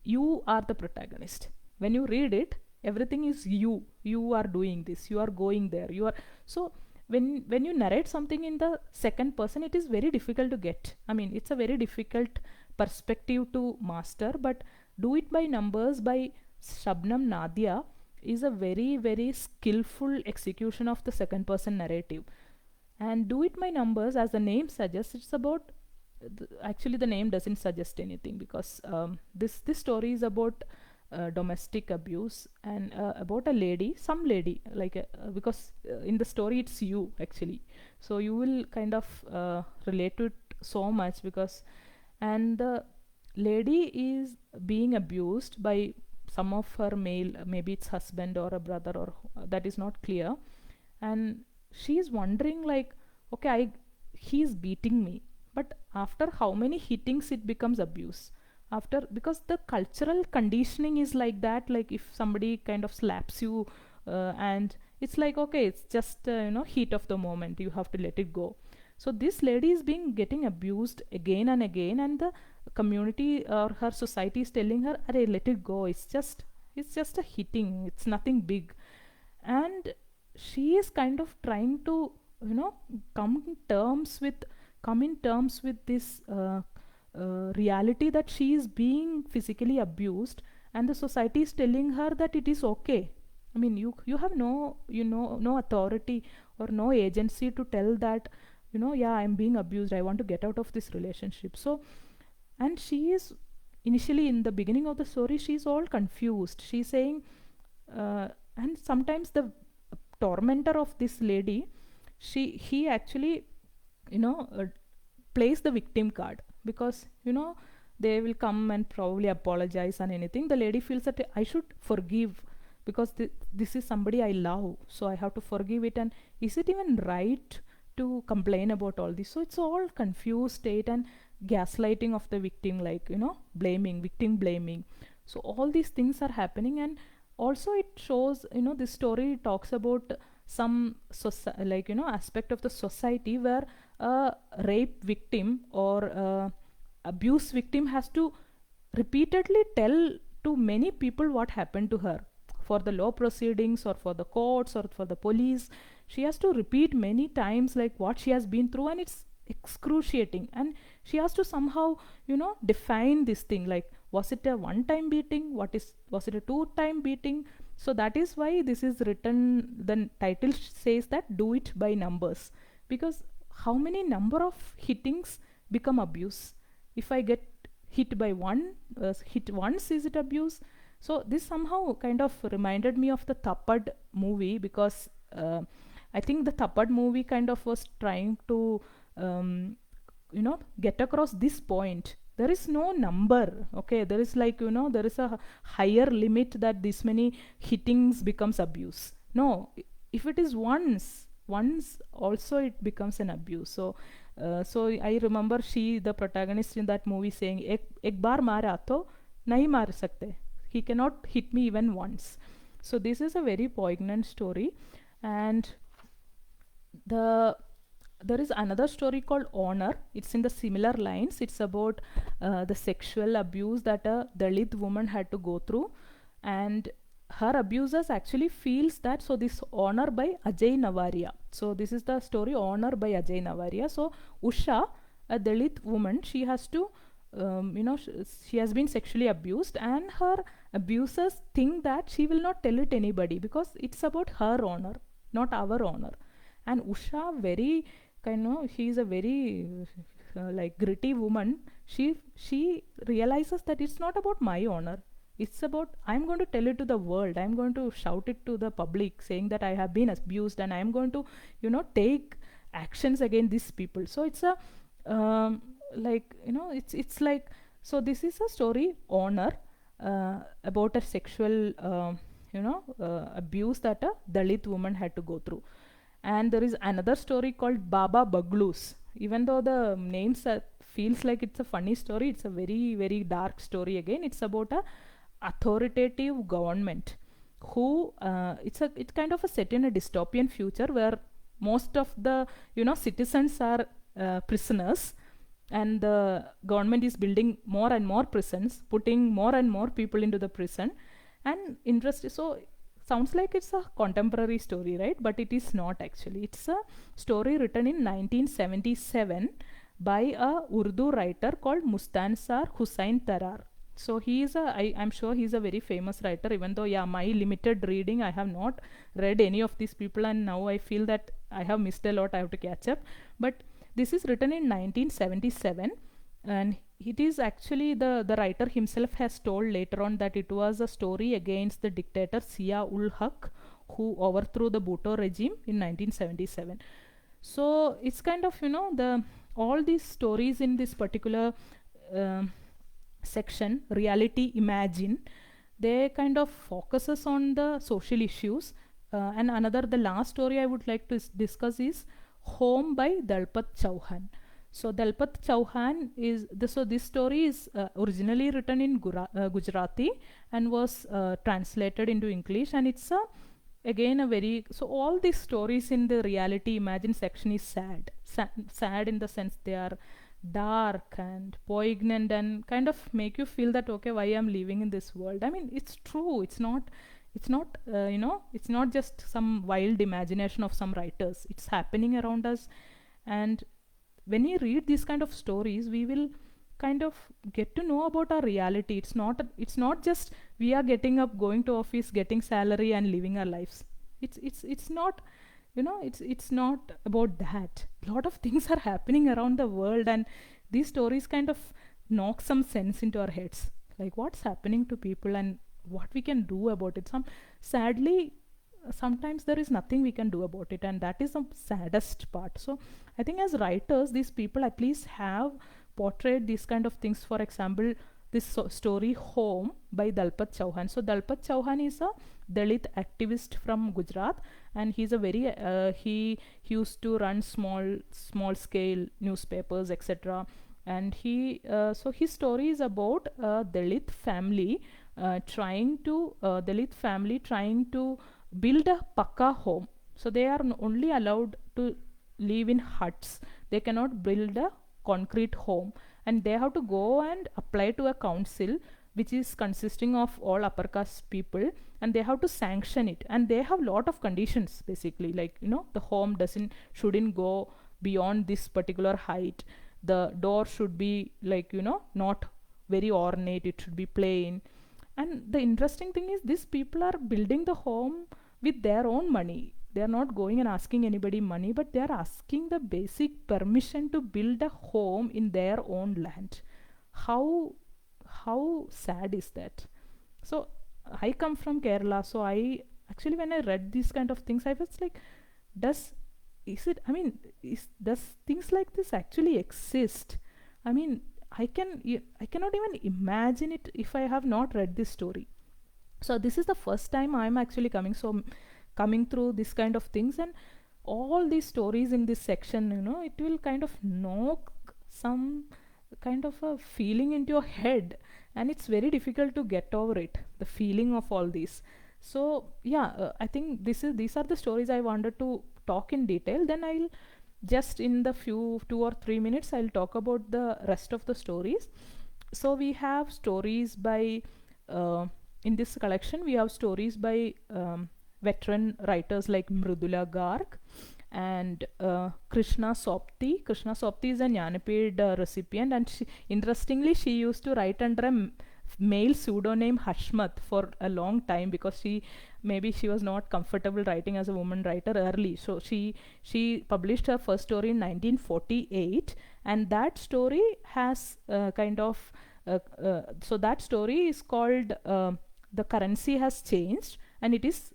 you are the protagonist. When you read it, everything is you are doing this, you are going there, you are. So when you narrate something in the second person, it is very difficult to get, I mean, it's a very difficult perspective to master. But Do It by Numbers by Shabnam Nadia is a very, very skillful execution of the second person narrative. And Do It by Numbers, as the name suggests, it's about actually the name doesn't suggest anything, because this story is about domestic abuse, and about a lady, some lady, like because in the story it's you actually, so you will kind of relate to it so much, because and the lady is being abused by some of her male, maybe it's husband or a brother, or that is not clear. And she is wondering like, okay, he is beating me, but after how many hittings it becomes abuse, after, because the cultural conditioning is like that, like if somebody kind of slaps you, and it's like, okay, it's just heat of the moment, you have to let it go. So this lady is being getting abused again and again, and the community or her society is telling her, "Arey, let it go, it's just a hitting, it's nothing big." And she is kind of trying to you know come in terms with this reality that she is being physically abused, and the society is telling her that it is okay. I mean, you have no authority or no agency to tell that, yeah, I'm being abused, I want to get out of this relationship. So, and she is initially, in the beginning of the story, she's all confused, she's saying, and sometimes the tormentor of this lady, he actually you know uh, plays the victim card, because they will come and probably apologize and anything, the lady feels that I should forgive, because this is somebody I love, so I have to forgive it, and is it even right to complain about all this? So it's all confused state, and gaslighting of the victim, like blaming, victim blaming. So all these things are happening. And also it shows, this story talks about some aspect of the society where a rape victim or abuse victim has to repeatedly tell to many people what happened to her, for the law proceedings or for the courts or for the police. She has to repeat many times like what she has been through, and it's excruciating. And she has to somehow define this thing, like, was it a one time beating, was it a two time beating? So that is why this is written, the title says that Do It by Numbers, because how many number of hittings become abuse? If I get hit by one, hit once, is it abuse? So this somehow kind of reminded me of the Thappad movie, because I think the Thappad movie kind of was trying to get across this point. There is no number, okay? There is like, there is a higher limit that this many hittings becomes abuse. No, if it is once also it becomes an abuse. So I remember the protagonist in that movie saying, ek baar mara to nahi maar sakte, he cannot hit me even once. So this is a very poignant story. And there is another story called Honor. It's in the similar lines. It's about the sexual abuse that a Dalit woman had to go through, and her abusers actually feels that. So this Honor by Ajay Navaria. So this is the story Honor by Ajay Navaria. So Usha, a Dalit woman, she has to she has been sexually abused, and her abusers think that she will not tell it anybody because it's about her honor, not our honor. And Usha, very she is a very like gritty woman. She realizes that it's not about my honor, It's about, I'm going to tell it to the world, I'm going to shout it to the public, saying that I have been abused, and I'm going to, take actions against these people. So it's a, like, it's like, so this is a story, Honor, about a sexual, abuse that a Dalit woman had to go through. And there is another story called Baba Bagloos. Even though the names feels like it's a funny story, it's a very very dark story. Again, it's about a authoritative government who, it's kind of a set in a dystopian future where most of the, citizens are prisoners, and the government is building more and more prisons, putting more and more people into the prison. And interest, so sounds like it's a contemporary story, right? But it is not actually. It's a story written in 1977 by a Urdu writer called Mustansar Hussain Tarar. So he is I'm sure he's a very famous writer, even though, yeah, my limited reading, I have not read any of these people, and now I feel that I have missed a lot, I have to catch up. But this is written in 1977, and it is actually, the writer himself has told later on that it was a story against the dictator Zia ul Haq, who overthrew the Bhutto regime in 1977. So it's kind of, the all these stories in this particular section, Reality Imagine, they kind of focuses on the social issues. And another, the last story I would like to discuss is Home by Dalpat Chauhan. So Dalpat Chauhan is so this story is originally written in Gujarati and was translated into English, and it's again a very, so all these stories in the Reality Imagine section is sad in the sense they are dark and poignant and kind of make you feel that, okay, why I'm living in this world. I mean, it's true, it's not it's not just some wild imagination of some writers, it's happening around us. And when we read these kind of stories, we will kind of get to know about our reality. It's not just we are getting up, going to office, getting salary and living our lives. It's not, it's not about that. A lot of things are happening around the world, and these stories kind of knock some sense into our heads, like what's happening to people and what we can do about it. Sadly, sometimes there is nothing we can do about it, and that is the saddest part. So I think as writers, these people at least have portrayed these kind of things. For example, this story Home by Dalpat Chauhan. So Dalpat Chauhan is a Dalit activist from Gujarat, and he's a very he used to run small scale newspapers, etc. And so his story is about a Dalit family trying to build a pakka home. So they are only allowed to live in huts, they cannot build a concrete home, and they have to go and apply to a council which is consisting of all upper caste people, and they have to sanction it. And they have lot of conditions, basically, like, the home shouldn't go beyond this particular height, the door should be like, not very ornate, it should be plain. And the interesting thing is, these people are building the home with their own money. They are not going and asking anybody money, but they are asking the basic permission to build a home in their own land. How sad is that? So I come from Kerala, so I actually, when I read these kind of things, I was like, does things like this actually exist? I mean, I cannot even imagine it if I have not read this story. So this is the first time I'm actually coming through this kind of things, and all these stories in this section, it will kind of knock some kind of a feeling into your head, and it's very difficult to get over it, the feeling of all these. So yeah, I think these are the stories I wanted to talk in detail. Then I'll just, in the few 2 or 3 minutes, I'll talk about the rest of the stories. So we have stories by in this collection we have stories by veteran writers like Mridula Garg and Krishna Sopti. Krishna Sopti is a Jnanapith recipient, and interestingly, she used to write under a male pseudonym Hashmat for a long time, because maybe she was not comfortable writing as a woman writer early. So she published her first story in 1948, and that story has kind of so that story is called The Currency Has Changed, and it is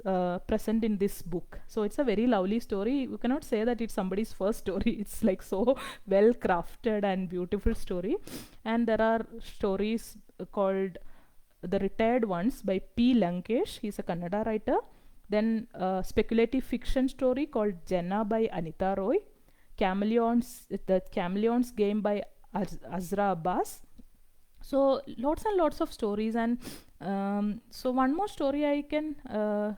present in this book. So it's a very lovely story. You cannot say that it's somebody's first story. It's like so well crafted and beautiful story. And there are stories called The Retired Ones by P. Lankesh. He's a Kannada writer. Then speculative fiction story called Jenna by Anita Roy. The Chameleon's Game by Azra Abbas. So lots and lots of stories. And so one more story I can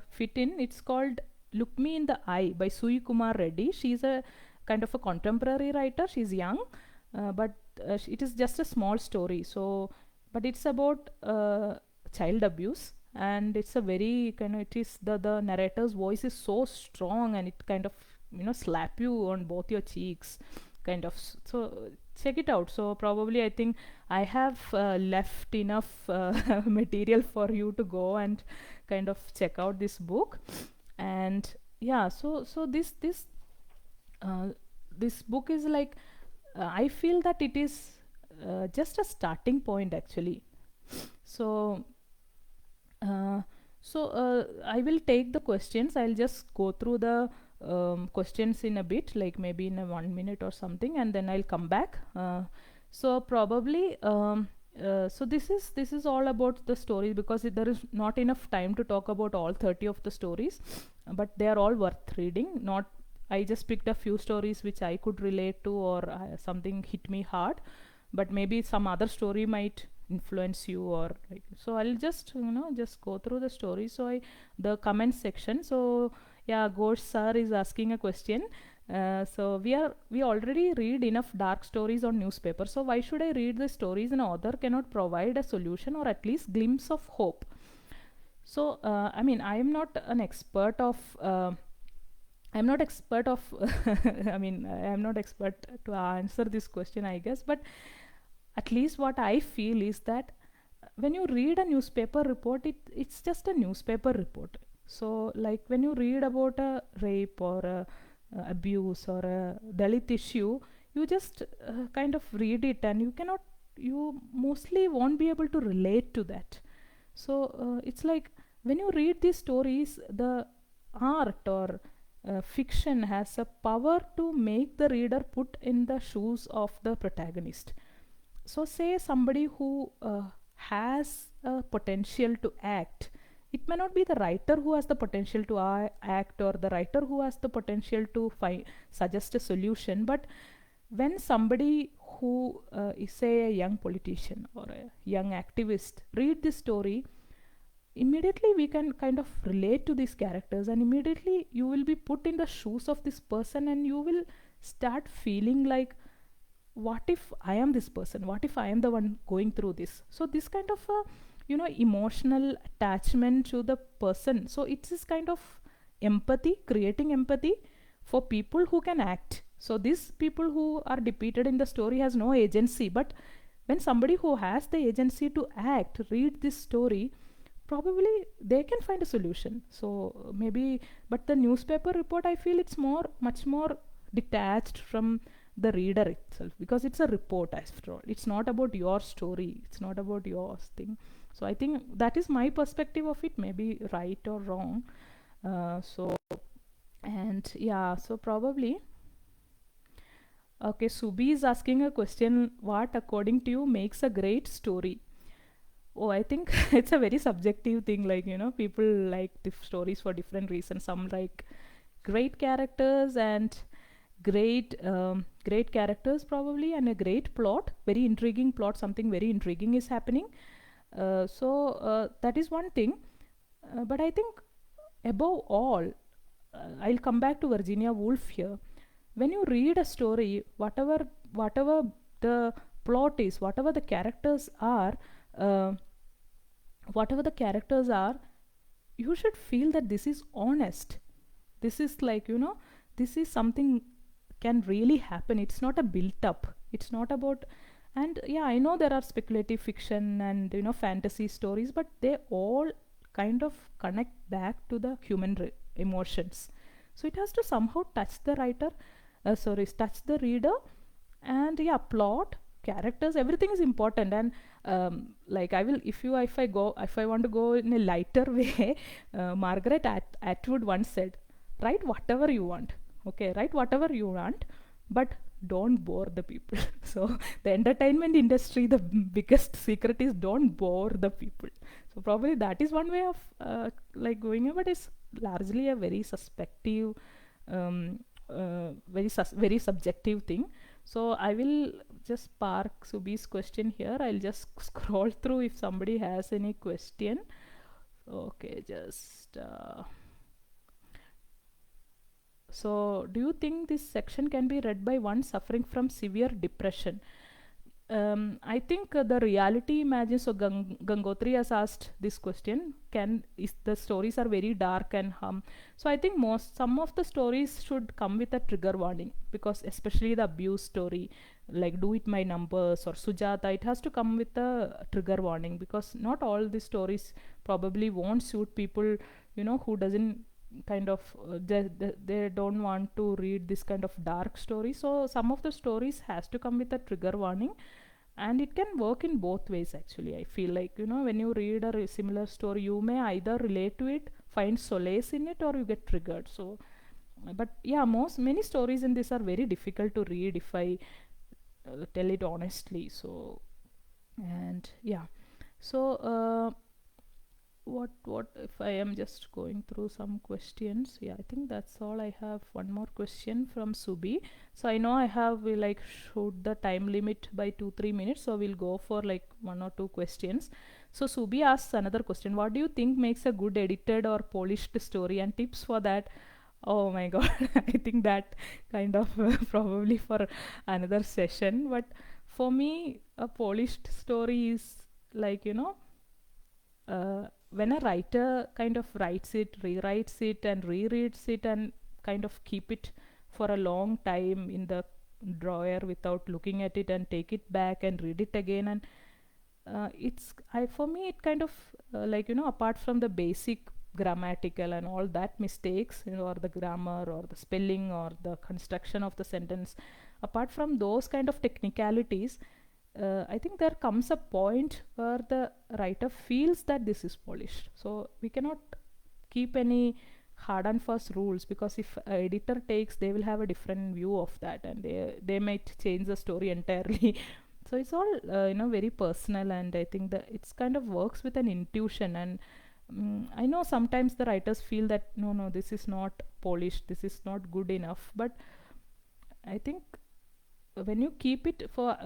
fit in. It's called Look Me in the Eye by Sui Kumar Reddy. She's a kind of a contemporary writer. She's young, but it is just a small story. So, but it's about child abuse, and it's a very kind of, it is the narrator's voice is so strong, and it kind of slap you on both your cheeks, kind of. So check it out. So probably I think I have left enough material for you to go and kind of check out this book. And yeah, so this book is like, I feel that it is just a starting point actually. So I will take the questions. I'll just go through the questions in a bit, like maybe in a 1 minute or something, and then I'll come back. So probably so this is all about the stories, because there is not enough time to talk about all 30 of the stories, but they are all worth reading. Not, I just picked a few stories which I could relate to, or something hit me hard, but maybe some other story might influence you, or like, so I'll just just go through the story. So the comment section. So yeah, Ghosh sir is asking a question. So we already read enough dark stories on newspaper, so why should I read the stories an author cannot provide a solution or at least glimpse of hope? So I mean, I am not an expert of I'm not expert of I mean, I am not expert to answer this question, I guess, but at least what I feel is that when you read a newspaper report, it's just a newspaper report. So like when you read about a rape or a abuse or a Dalit issue, you just kind of read it, and you mostly won't be able to relate to that. So it's like when you read these stories, the art or fiction has a power to make the reader put in the shoes of the protagonist. So say somebody who has a potential to act, it may not be the writer who has the potential to act, or the writer who has the potential to suggest a solution, but when somebody who is, say, a young politician or a young activist read this story, immediately we can kind of relate to these characters, and immediately you will be put in the shoes of this person, and you will start feeling like, what if I am this person, what if I am the one going through this? So this kind of a emotional attachment to the person. So it's this kind of empathy, creating empathy for people who can act. So these people who are depicted in the story has no agency, but when somebody who has the agency to act read this story, probably they can find a solution. So maybe, but the newspaper report, I feel it's much more detached from the reader itself, because it's a report after all. It's not about your story, it's not about your thing. So I think that is my perspective of it, maybe right or wrong. So and yeah, so probably okay, Subi is asking a question: what according to you makes a great story? Oh, I think it's a very subjective thing, like people like the stories for different reasons. Some like great characters and great characters probably, and a great plot, very intriguing plot, something very intriguing is happening. So that is one thing. But I think above all, I'll come back to Virginia Woolf here. When you read a story, whatever the plot is, whatever the characters are, uh, you should feel that this is honest. This is like, this is something can really happen. It's not a built up, it's not about. And yeah, I know there are speculative fiction and fantasy stories, but they all kind of connect back to the human emotions. So it has to somehow touch the writer, touch the reader. And yeah, plot characters, everything is important. And like I will, if I want to go in a lighter way, Margaret Atwood once said, write whatever you want. Okay, write whatever you want, but don't bore the people. So the entertainment industry, the biggest secret is don't bore the people. So probably that is one way of like going about. It's largely a very suspective, um, very subjective thing. So I will just park Subi's question here. I'll just scroll through if somebody has any question. Okay, just so do you think this section can be read by one suffering from severe depression? I think the reality imagine. So Gangotri has asked this question. Is the stories are very dark and so I think some of the stories should come with a trigger warning, because especially the abuse story, like Do It My Numbers or Sujata, it has to come with a trigger warning, because not all the stories probably won't suit people, who doesn't kind of they don't want to read this kind of dark story. So some of the stories has to come with a trigger warning, and it can work in both ways. Actually, I feel like, when you read a similar story, you may either relate to it, find solace in it, or you get triggered. So but yeah, many stories in this are very difficult to read, if I tell it honestly. So, and yeah, so what if I am just going through some questions? Yeah, I think that's all. I have one more question from Subi. So I know we like shoot the time limit by 2-3 minutes, so we'll go for like one or two questions. So Subi asks another question: what do you think makes a good edited or polished story, and tips for that? Oh my god, I think that kind of probably for another session. But for me, a polished story is like, when a writer kind of writes it, rewrites it, and rereads it, and kind of keep it for a long time in the drawer without looking at it, and take it back and read it again, and for me it kind of like, apart from the basic grammatical and all that mistakes, or the grammar or the spelling or the construction of the sentence, apart from those kind of technicalities, I think there comes a point where the writer feels that this is polished. So we cannot keep any hard and fast rules, because if an editor takes, they will have a different view of that, and they might change the story entirely. So it's all very personal, and I think that it's kind of works with an intuition. And I know sometimes the writers feel that no, this is not polished, this is not good enough, but I think when you keep it for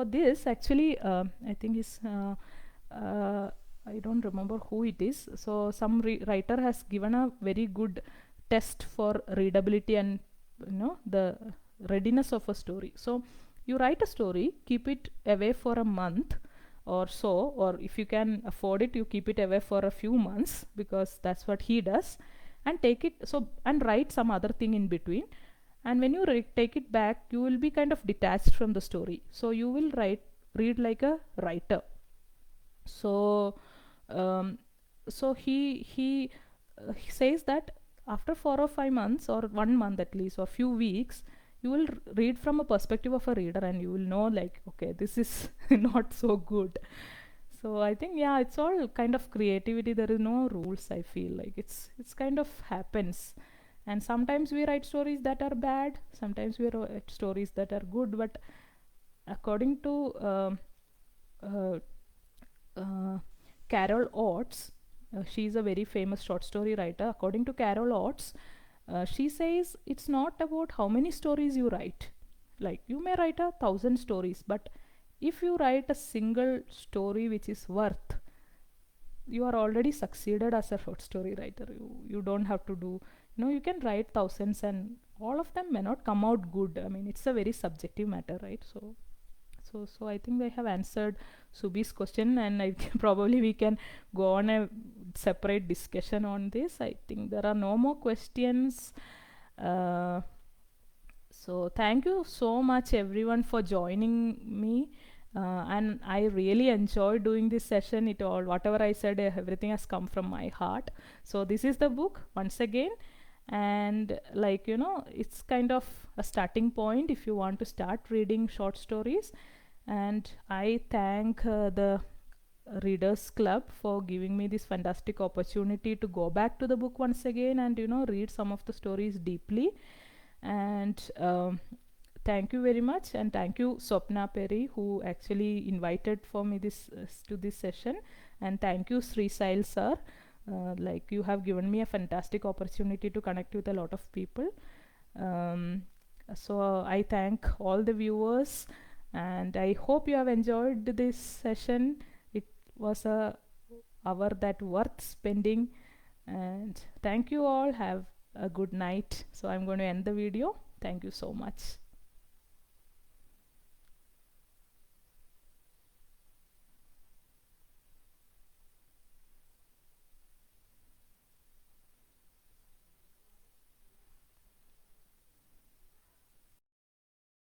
this, actually, I think is I don't remember who it is. So some writer has given a very good test for readability and the readiness of a story. So you write a story, keep it away for a month or so, or if you can afford it, you keep it away for a few months, because that's what he does, and take it and write some other thing in between. And when you take it back, you will be kind of detached from the story, so you will read like a writer. So he says that after 4 or 5 months, or 1 month at least, or few weeks, you will read from a perspective of a reader, and you will know, like, okay, this is not so good. So I think, yeah, it's all kind of creativity. There is no rules. I feel like it's kind of happens. And sometimes we write stories that are bad, sometimes we write stories that are good. But according to Carol Oates, she's a very famous short story writer. According to Carol Oates, she says it's not about how many stories you write. Like, you may write 1,000 stories, but if you write a single story which is worth, you are already succeeded as a short story writer. You don't have to do, you can write thousands, and all of them may not come out good. I mean, it's a very subjective matter, right? So I think I have answered Subi's question, and probably we can go on a separate discussion on this. I think there are no more questions. So thank you so much everyone for joining me, and I really enjoyed doing this session. Whatever I said, everything has come from my heart. So this is the book once again, and it's kind of a starting point if you want to start reading short stories. And I thank the Readers Club for giving me this fantastic opportunity to go back to the book once again and read some of the stories deeply. And thank you very much, and thank you Swapna Perry, who actually invited for me this to this session. And thank you Sri Sail sir, like you have given me a fantastic opportunity to connect with a lot of people. um, so I thank all the viewers, and I hope you have enjoyed this session. It was a hour that worth spending. And thank you all. Have a good night. So I'm going to end the video. Thank you so much.